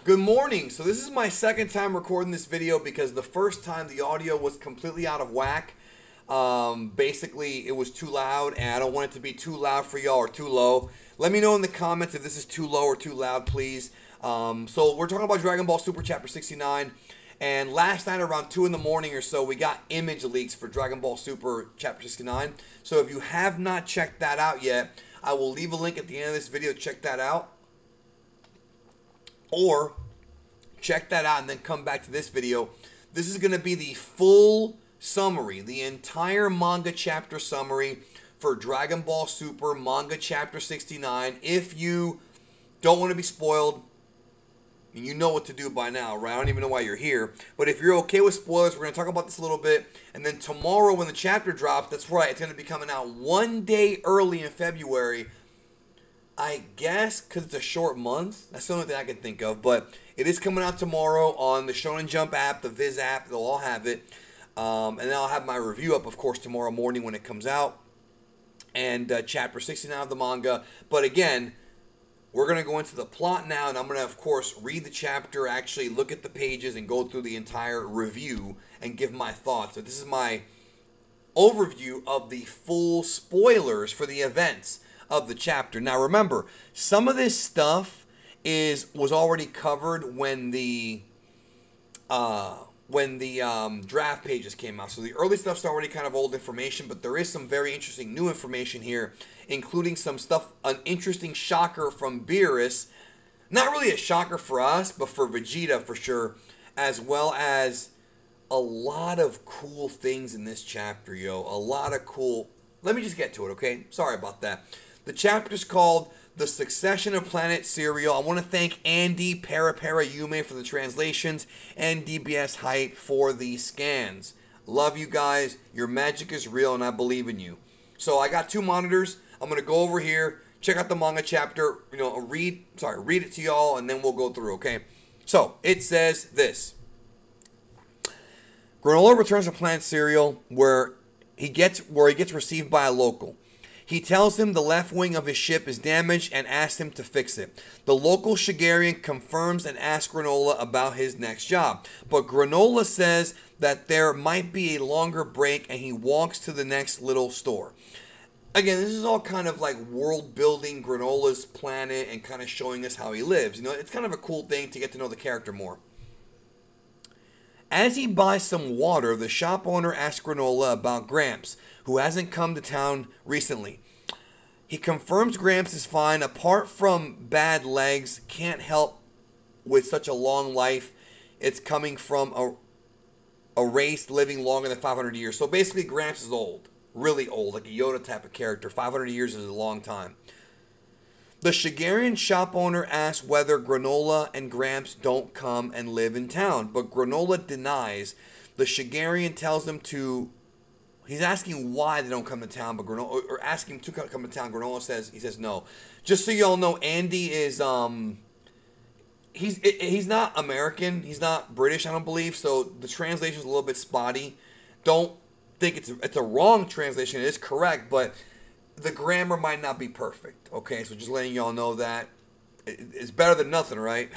Good morning. So this is my second time recording this video because the first time the audio was completely out of whack. Basically, it was too loud, and I don't want it to be too loud for y'all or too low. Let me know in the comments if this is too low or too loud, please. So we're talking about Dragon Ball Super Chapter 69. And last night around 2 in the morning or so, we got image leaks for Dragon Ball Super Chapter 69. So if you have not checked that out yet, I will leave a link at the end of this video to check that out. Or check that out and then come back to this video. This is going to be the full summary, the entire manga chapter summary for Dragon Ball Super Manga Chapter 69. If you don't want to be spoiled, and you know what to do by now, right? I don't even know why you're here. But if you're okay with spoilers, we're going to talk about this a little bit. And then tomorrow when the chapter drops, that's right, it's going to be coming out one day early in February. I guess because it's a short month. That's the only thing I can think of. But it is coming out tomorrow on the Shonen Jump app, the Viz app. They'll all have it. And then I'll have my review up, of course, tomorrow morning when it comes out. And Chapter 69 of the manga. But again, we're going to go into the plot now. And I'm going to, of course, read the chapter, actually look at the pages, and go through the entire review and give my thoughts. So this is my overview of the full spoilers for the events of the chapter. Now remember, some of this stuff was already covered when the draft pages came out. So the early stuff's already kind of old information, but there is some very interesting new information here, including some stuff, an interesting shocker from BEERUS. Not really a shocker for us, but for Vegeta for sure, as well as a lot of cool things in this chapter, yo. A lot of cool. Let me just get to it, okay? Sorry about that. The chapter is called The Succession of Planet Cereal. I want to thank Andy Para Yume for the translations and DBS Hype for the scans. Love you guys. Your magic is real and I believe in you. So I got two monitors. I'm going to go over here, check out the manga chapter, read it to y'all, and then we'll go through, okay? So it says this. Granolah returns to Planet Cereal where he gets received by a local. He tells him the left wing of his ship is damaged and asks him to fix it. The local Shigarian confirms and asks Granolah about his next job. But Granolah says that there might be a longer break and he walks to the next little store. Again, this is all kind of like world building Granolah's planet and kind of showing us how he lives. It's kind of a cool thing to get to know the character more. As he buys some water, the shop owner asks Granolah about Gramps, who hasn't come to town recently. He confirms Gramps is fine, apart from bad legs, can't help with such a long life. It's coming from a race living longer than 500 years. So basically Gramps is old, really old, like a Yoda type of character. 500 years is a long time. The Shigarian shop owner asks whether Granolah and Gramps don't come and live in town, but Granolah denies. The Shigarian tells him to. He's asking why they don't come to town, but Granolah, or asking him to come to town. Granolah says no. Just so y'all know, Andy is he's not American. He's not British, I don't believe. So the translation is a little bit spotty. Don't think it's a wrong translation. It is correct, but the grammar might not be perfect, okay? So just letting y'all know that. It's better than nothing, right?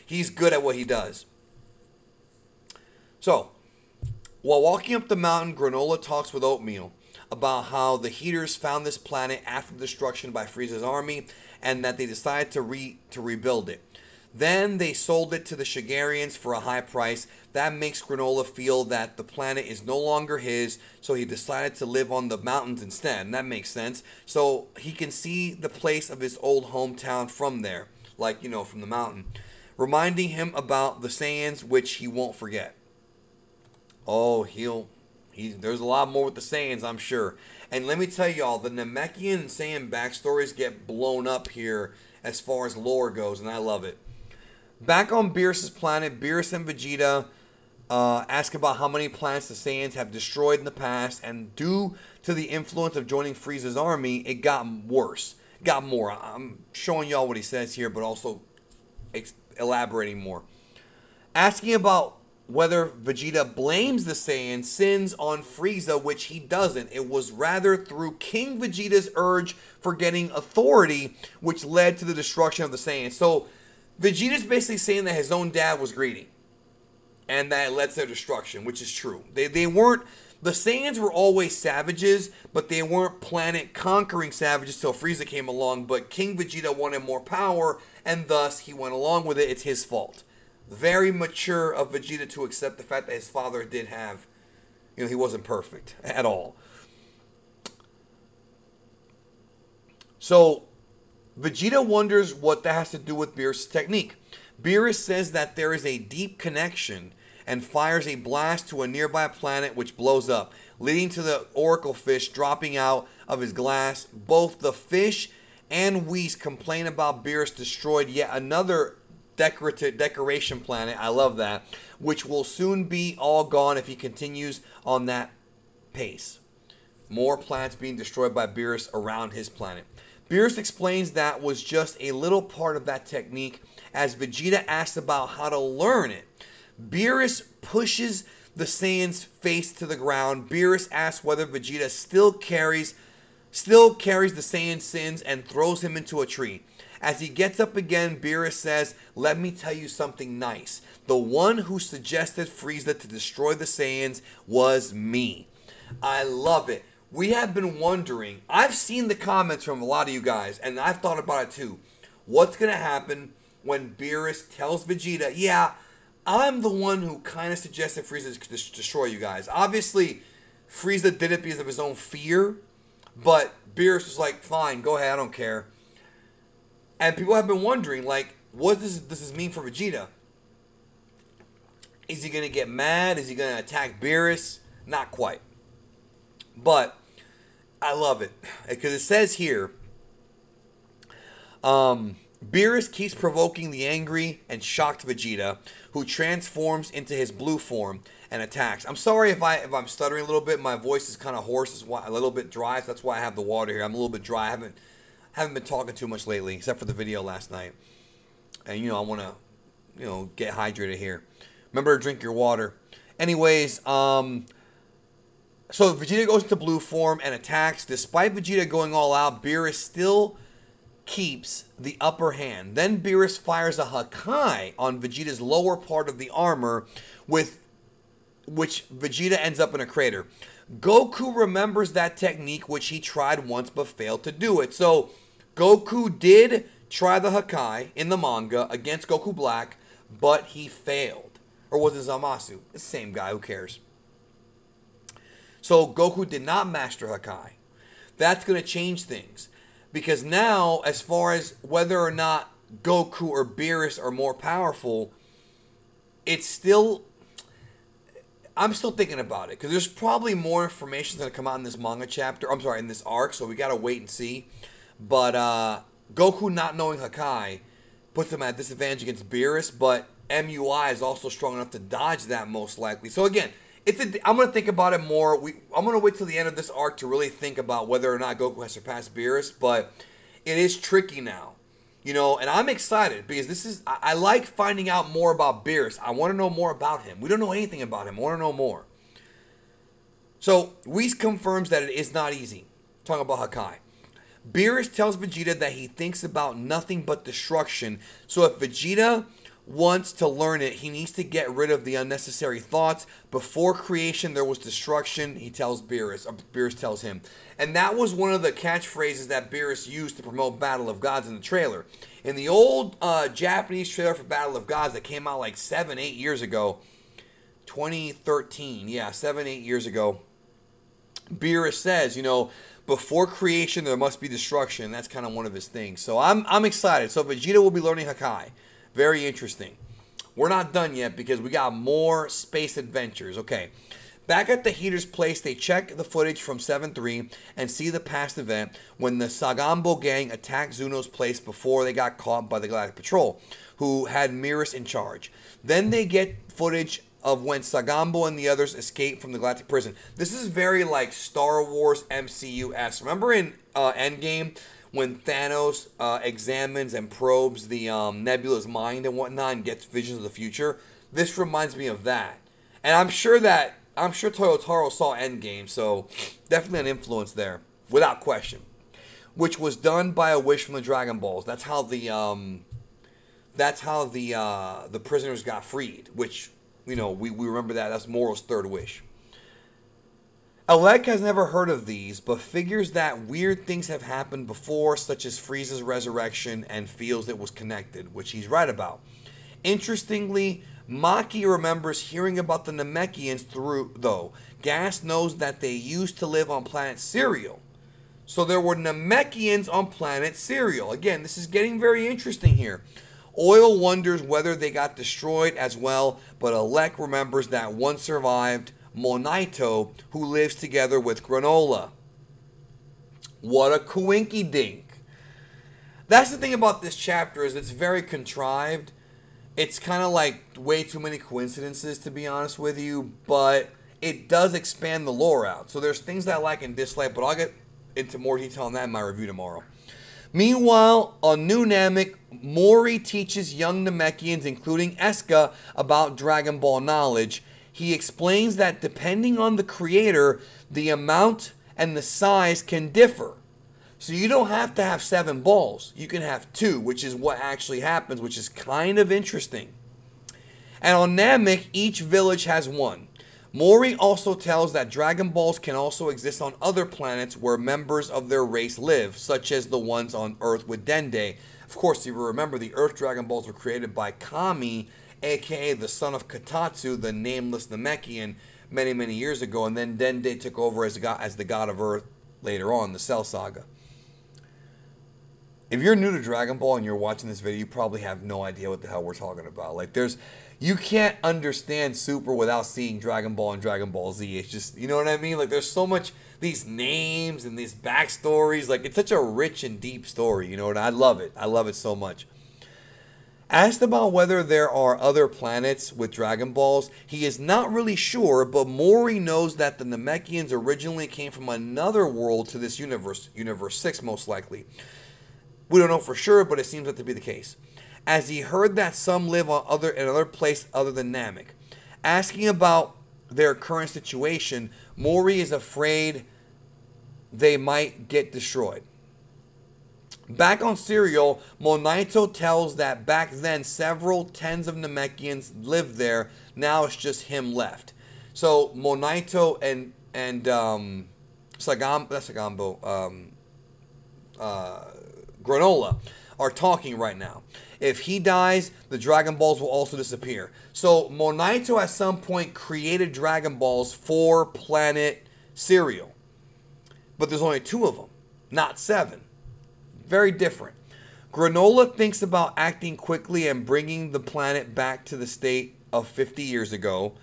He's good at what he does. So, while walking up the mountain, Granolah talks with Oatmeal about how the Heaters found this planet after the destruction by Frieza's army and that they decided to rebuild it. Then they sold it to the Shigarians for a high price. That makes Granolah feel that the planet is no longer his, so he decided to live on the mountains instead. And that makes sense. So he can see the place of his old hometown from there, like, from the mountain, reminding him about the Saiyans, which he won't forget. Oh, there's a lot more with the Saiyans, I'm sure. And let me tell y'all, the Namekian and Saiyan backstories get blown up here as far as lore goes, and I love it. Back on BEERUS' planet, BEERUS and Vegeta ask about how many planets the Saiyans have destroyed in the past, and due to the influence of joining Frieza's army, it got worse. It got more. I'm showing y'all what he says here, but also elaborating more. Asking about whether Vegeta blames the Saiyan sins on Frieza, which he doesn't. It was rather through King Vegeta's urge for getting authority, which led to the destruction of the Saiyans. So Vegeta's basically saying that his own dad was greedy, and that it led to their destruction, which is true. They weren't, the Saiyans were always savages, but they weren't planet-conquering savages till Frieza came along, but King Vegeta wanted more power, and thus he went along with it. It's his fault. Very mature of Vegeta to accept the fact that his father did have, he wasn't perfect at all. So, Vegeta wonders what that has to do with BEERUS' technique. BEERUS says that there is a deep connection and fires a blast to a nearby planet which blows up, leading to the Oracle fish dropping out of his glass. Both the fish and Whis complain about BEERUS destroyed yet another decoration planet, I love that, which will soon be all gone if he continues on that pace. More planets being destroyed by BEERUS around his planet. BEERUS explains that was just a little part of that technique as Vegeta asks about how to learn it. BEERUS pushes the Saiyan's face to the ground. BEERUS asks whether Vegeta still carries the Saiyan's sins and throws him into a tree. As he gets up again, BEERUS says, "Let me tell you something nice. The one who suggested Frieza to destroy the Saiyans was me." I love it. We have been wondering, I've seen the comments from a lot of you guys, and I've thought about it too. What's going to happen when BEERUS tells Vegeta, yeah, I'm the one who kind of suggested Frieza to destroy you guys. Obviously, Frieza did it because of his own fear, but BEERUS was like, fine, go ahead, I don't care. And people have been wondering, like, what does this mean for Vegeta? Is he going to get mad? Is he going to attack BEERUS? Not quite. But I love it because it says here, BEERUS keeps provoking the angry and shocked Vegeta, who transforms into his blue form and attacks. I'm sorry if I'm stuttering a little bit. My voice is kind of hoarse. It's a little bit dry. So that's why I have the water here. I'm a little bit dry. I haven't been talking too much lately, except for the video last night. And I want to get hydrated here. Remember to drink your water. Anyways, so Vegeta goes into blue form and attacks. Despite Vegeta going all out, BEERUS still keeps the upper hand. Then BEERUS fires a Hakai on Vegeta's lower part of the armor, with which Vegeta ends up in a crater. Goku remembers that technique, which he tried once but failed to do it. So Goku did try the Hakai in the manga against Goku Black, but he failed. Or was it Zamasu? The same guy, who cares? So Goku did not master Hakai. That's going to change things. Because now, as far as whether or not Goku or BEERUS are more powerful, it's still... I'm still thinking about it. Because there's probably more information that's going to come out in this manga chapter. I'm sorry, in this arc. So we got to wait and see. But Goku not knowing Hakai puts him at a disadvantage against BEERUS. But MUI is also strong enough to dodge that most likely. So again... I'm going to think about it more. I'm going to wait till the end of this arc to really think about whether or not Goku has surpassed BEERUS, but it is tricky now. And I'm excited because I like finding out more about BEERUS. I want to know more about him. We don't know anything about him. I want to know more. So, Whis confirms that it is not easy. Talking about Hakai. BEERUS tells Vegeta that he thinks about nothing but destruction. So if Vegeta wants to learn it, he needs to get rid of the unnecessary thoughts. Before creation, there was destruction, he tells BEERUS, or BEERUS tells him. And that was one of the catchphrases that BEERUS used to promote Battle of Gods in the trailer. In the old Japanese trailer for Battle of Gods that came out like 7-8 years ago, 2013, yeah, 7-8 years ago, BEERUS says, before creation, there must be destruction. That's kind of one of his things. So I'm excited. So Vegeta will be learning Hakai. Very interesting. We're not done yet because we got more space adventures. Okay. Back at the Heater's place, they check the footage from 7-3 and see the past event when the Sagambo gang attacked Zuno's place before they got caught by the Galactic Patrol, who had BEERUS in charge. Then they get footage of when Sagambo and the others escaped from the Galactic Prison. This is very like Star Wars MCU-esque. Remember in Endgame when Thanos examines and probes the Nebula's mind and whatnot and gets visions of the future? This reminds me of that. And I'm sure Toyotaro saw Endgame, so definitely an influence there, without question. Which was done by a wish from the Dragon Balls. That's how the that's how the prisoners got freed, which, you know, we remember that. That's Moro's third wish. Alec has never heard of these, but figures that weird things have happened before, such as Frieza's resurrection, and feels it was connected, which he's right about. Interestingly, Maki remembers hearing about the Namekians through, though. Gas knows that they used to live on planet Serial. So there were Namekians on planet Serial. Again, this is getting very interesting here. Oil wonders whether they got destroyed as well, but Alec remembers that one survived, Monaito, who lives together with Granolah. What a coinky dink. That's the thing about this chapter, is it's very contrived. It's kind of like way too many coincidences, to be honest with you, but it does expand the lore out. So there's things that I like and dislike, but I'll get into more detail on that in my review tomorrow. Meanwhile, on New Namek, Mori teaches young Namekians, including Eska, about Dragon Ball knowledge. He explains that depending on the creator, the amount and the size can differ. So you don't have to have 7 balls. You can have 2, which is what actually happens, which is kind of interesting. And on Namek, each village has 1. Mori also tells that Dragon Balls can also exist on other planets where members of their race live, such as the ones on Earth with Dende. Of course, if you remember, the Earth Dragon Balls were created by Kami, aka the son of Katatsu, the nameless Namekian, many, many years ago, and then Dende took over as the god of Earth later on, the Cell Saga. If you're new to Dragon Ball and you're watching this video, you probably have no idea what the hell we're talking about. Like, you can't understand Super without seeing Dragon Ball and Dragon Ball Z. It's just, you know what I mean? Like, there's so much, these names and these backstories. Like, it's such a rich and deep story, you know, and I love it. I love it so much. Asked about whether there are other planets with Dragon Balls, he is not really sure, but Mori knows that the Namekians originally came from another world to this universe, Universe 6 most likely. We don't know for sure, but it seems like to be the case, as he heard that some live on another place other than Namek. Asking about their current situation, Mori is afraid they might get destroyed. Back on Serial, Monaito tells that back then several tens of Namekians lived there. Now it's just him left. So Monaito and Granolah are talking right now. If he dies, the Dragon Balls will also disappear. So Monaito at some point created Dragon Balls for planet Serial. But there's only 2 of them, not 7. Very different. Granolah thinks about acting quickly and bringing the planet back to the state of 50 years ago.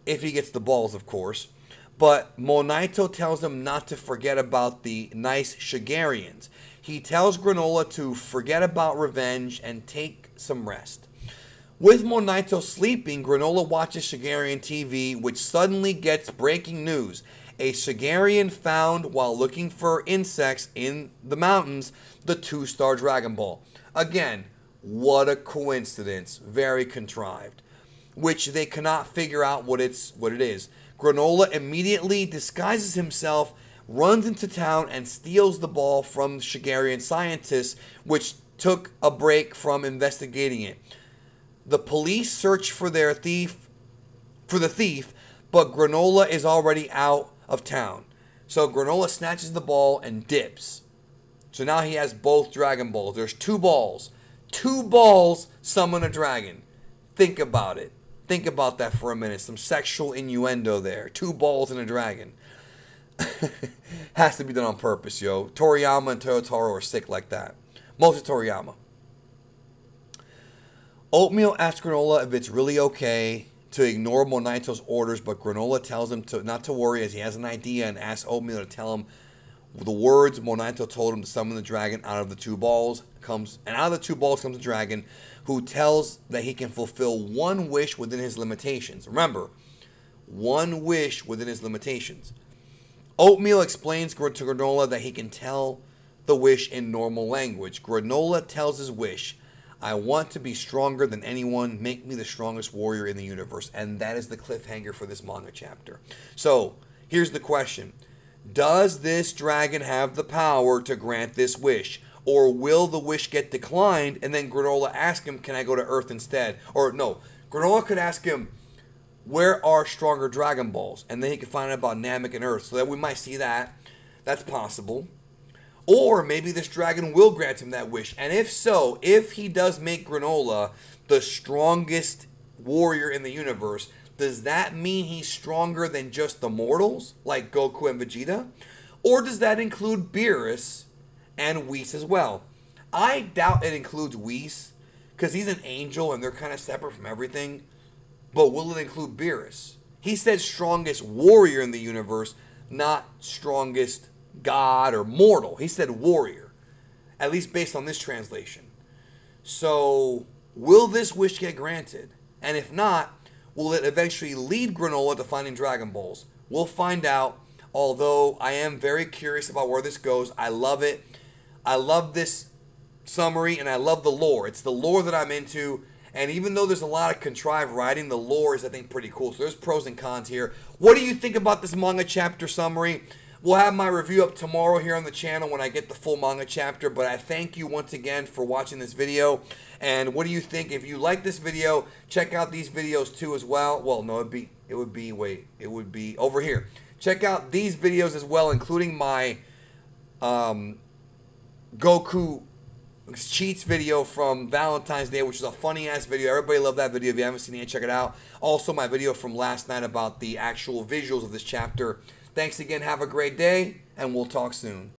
If he gets the balls, of course. But Monaito tells him not to forget about the nice Shigarians. He tells Granolah to forget about revenge and take some rest. With Monaito sleeping, Granolah watches Shigarian TV, which suddenly gets breaking news. A Shigarian found while looking for insects in the mountains the 2-star Dragon Ball. Again, what a coincidence. Very contrived. Which they cannot figure out what it is. Granolah immediately disguises himself, runs into town, and steals the ball from the Shigarian scientists, which took a break from investigating it. The police search for the thief, but Granolah is already out of town. So Granolah snatches the ball and dips. So now he has both Dragon Balls. There's 2 balls. 2 balls summon a dragon. Think about it. Think about that for a minute. Some sexual innuendo there. 2 balls and a dragon. Has to be done on purpose, yo. Toriyama and Toyotaro are sick like that. Mostly Toriyama. Oatmeal asks Granolah if it's really okay to ignore Monaito's orders, but Granolah tells him not to worry as he has an idea and asks Oatmeal to tell him the words Monaito told him to summon the dragon out of the 2 balls. And out of the 2 balls comes a dragon who tells that he can fulfill 1 wish within his limitations. Remember, 1 wish within his limitations. Oatmeal explains to Granolah that he can tell the wish in normal language. Granolah tells his wish, I want to be stronger than anyone. Make me the strongest warrior in the universe. And that is the cliffhanger for this manga chapter. So, here's the question. Does this dragon have the power to grant this wish? Or will the wish get declined and then Granolah ask him, can I go to Earth instead? Or no, Granolah could ask him, where are stronger Dragon Balls? And then he could find out about Namek and Earth. So that we might see that. That's possible. Or maybe this dragon will grant him that wish. And if so, if he does make Granolah the strongest warrior in the universe, does that mean he's stronger than just the mortals, like Goku and Vegeta? Or does that include BEERUS and Whis as well? I doubt it includes Whis, because he's an angel and they're kind of separate from everything. But will it include BEERUS? He said strongest warrior in the universe, not strongest god or mortal. He said warrior, at least based on this translation. So, will this wish get granted? And if not, will it eventually lead Granolah to finding Dragon Balls? We'll find out, although I am very curious about where this goes. I love it. I love this summary, and I love the lore. It's the lore that I'm into, and even though there's a lot of contrived writing, the lore is, I think, pretty cool. So there's pros and cons here. What do you think about this manga chapter summary? We'll have my review up tomorrow here on the channel when I get the full manga chapter, but I thank you once again for watching this video. And what do you think? If you like this video, check out these videos too as well. Well, no, it would be over here. Check out these videos as well, including my Goku cheats video from Valentine's Day, which is a funny ass video. Everybody loved that video. If you haven't seen it yet, check it out. Also, my video from last night about the actual visuals of this chapter. Thanks again. Have a great day, and we'll talk soon.